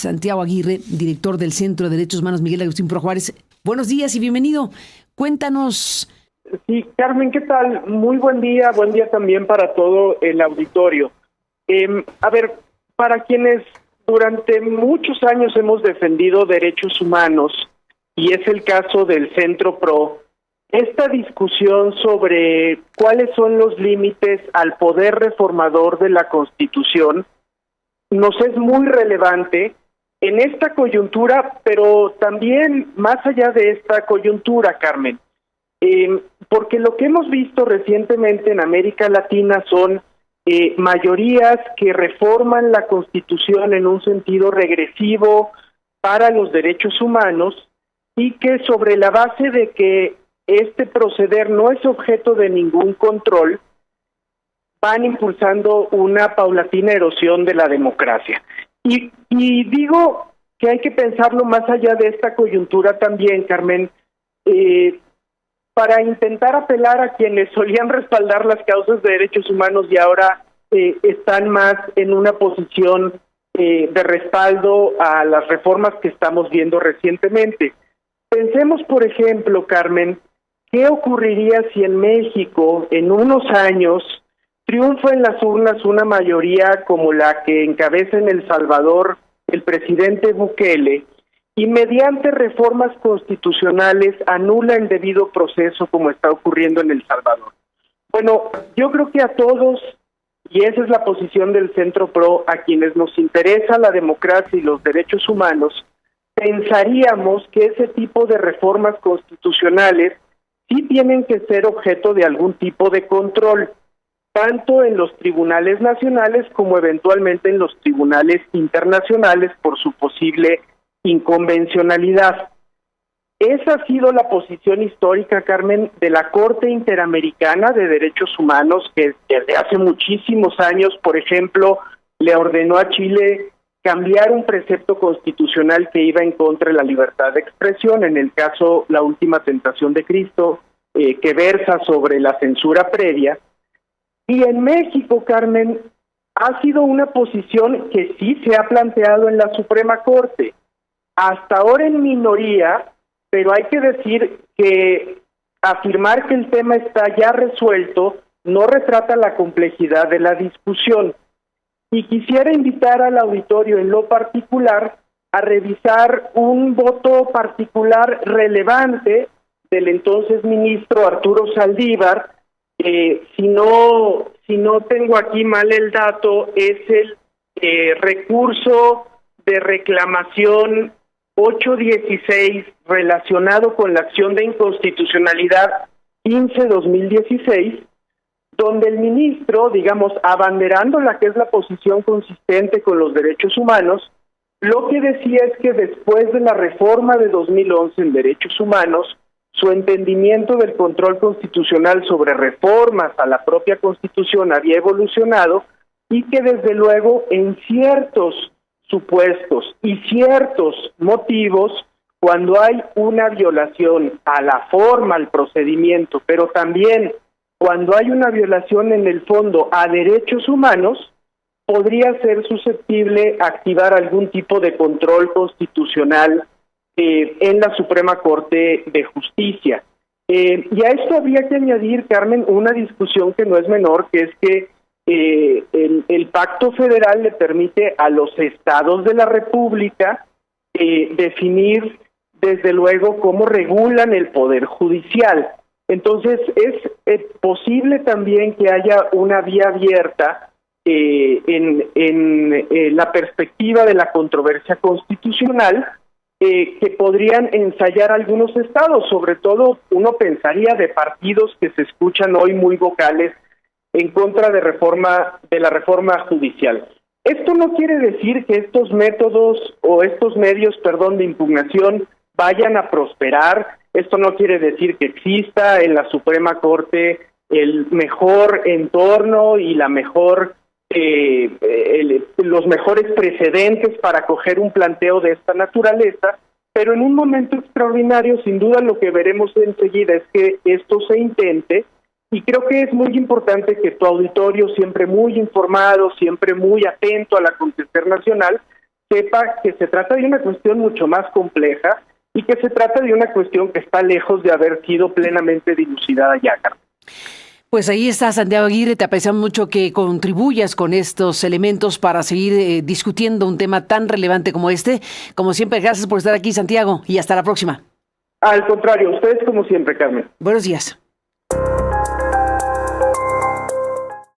Santiago Aguirre, director del Centro de Derechos Humanos Miguel Agustín Pro Juárez. Buenos días y bienvenido. Cuéntanos. Sí, Carmen, ¿qué tal? Muy buen día también para todo el auditorio. Para quienes durante muchos años hemos defendido derechos humanos, y es el caso del Centro Pro, esta discusión sobre cuáles son los límites al poder reformador de la Constitución nos es muy relevante en esta coyuntura, pero también más allá de esta coyuntura, Carmen, porque lo que hemos visto recientemente en América Latina son mayorías que reforman la Constitución en un sentido regresivo para los derechos humanos y que sobre la base de que este proceder no es objeto de ningún control, van impulsando una paulatina erosión de la democracia. Y digo que hay que pensarlo más allá de esta coyuntura también, Carmen, para intentar apelar a quienes solían respaldar las causas de derechos humanos y ahora están más en una posición de respaldo a las reformas que estamos viendo recientemente. Pensemos, por ejemplo, Carmen, ¿qué ocurriría si en México, en unos años, triunfa en las urnas una mayoría como la que encabeza en El Salvador el presidente Bukele y mediante reformas constitucionales anula el debido proceso como está ocurriendo en El Salvador? Bueno, yo creo que a todos, y esa es la posición del Centro Pro, a quienes nos interesa la democracia y los derechos humanos, pensaríamos que ese tipo de reformas constitucionales sí tienen que ser objeto de algún tipo de control, tanto en los tribunales nacionales como eventualmente en los tribunales internacionales por su posible inconvencionalidad. Esa ha sido la posición histórica, Carmen, de la Corte Interamericana de Derechos Humanos, que desde hace muchísimos años, por ejemplo, le ordenó a Chile cambiar un precepto constitucional que iba en contra de la libertad de expresión, en el caso La Última Tentación de Cristo, que versa sobre la censura previa. Y en México, Carmen, ha sido una posición que sí se ha planteado en la Suprema Corte, hasta ahora en minoría, pero hay que decir que afirmar que el tema está ya resuelto no retrata la complejidad de la discusión. Y quisiera invitar al auditorio en lo particular a revisar un voto particular relevante del entonces ministro Arturo Saldívar. Si no tengo aquí mal el dato, es el recurso de reclamación 816 relacionado con la acción de inconstitucionalidad 15-2016, donde el ministro, digamos, abanderando la que es la posición consistente con los derechos humanos, lo que decía es que después de la reforma de 2011 en derechos humanos, su entendimiento del control constitucional sobre reformas a la propia Constitución había evolucionado y que desde luego en ciertos supuestos y ciertos motivos, cuando hay una violación a la forma, al procedimiento, pero también cuando hay una violación en el fondo a derechos humanos, podría ser susceptible activar algún tipo de control constitucional en la Suprema Corte de Justicia. Y a esto habría que añadir, Carmen, una discusión que no es menor, que es que el Pacto Federal le permite a los estados de la República definir, desde luego, cómo regulan el Poder Judicial. Entonces, es posible también que haya una vía abierta en la perspectiva de la controversia constitucional que podrían ensayar algunos estados, sobre todo uno pensaría de partidos que se escuchan hoy muy vocales en contra de la reforma judicial. Esto no quiere decir que estos métodos o estos medios, de impugnación vayan a prosperar. Esto no quiere decir que exista en la Suprema Corte el mejor entorno y la mejor los mejores precedentes para acoger un planteo de esta naturaleza, pero en un momento extraordinario, sin duda, lo que veremos enseguida es que esto se intente, y creo que es muy importante que tu auditorio, siempre muy informado, siempre muy atento al acontecer nacional, sepa que se trata de una cuestión mucho más compleja y que se trata de una cuestión que está lejos de haber sido plenamente dilucidada ya, Carmen. Pues ahí está, Santiago Aguirre, te apreciamos mucho que contribuyas con estos elementos para seguir discutiendo un tema tan relevante como este. Como siempre, gracias por estar aquí, Santiago, y hasta la próxima. Al contrario, ustedes como siempre, Carmen. Buenos días.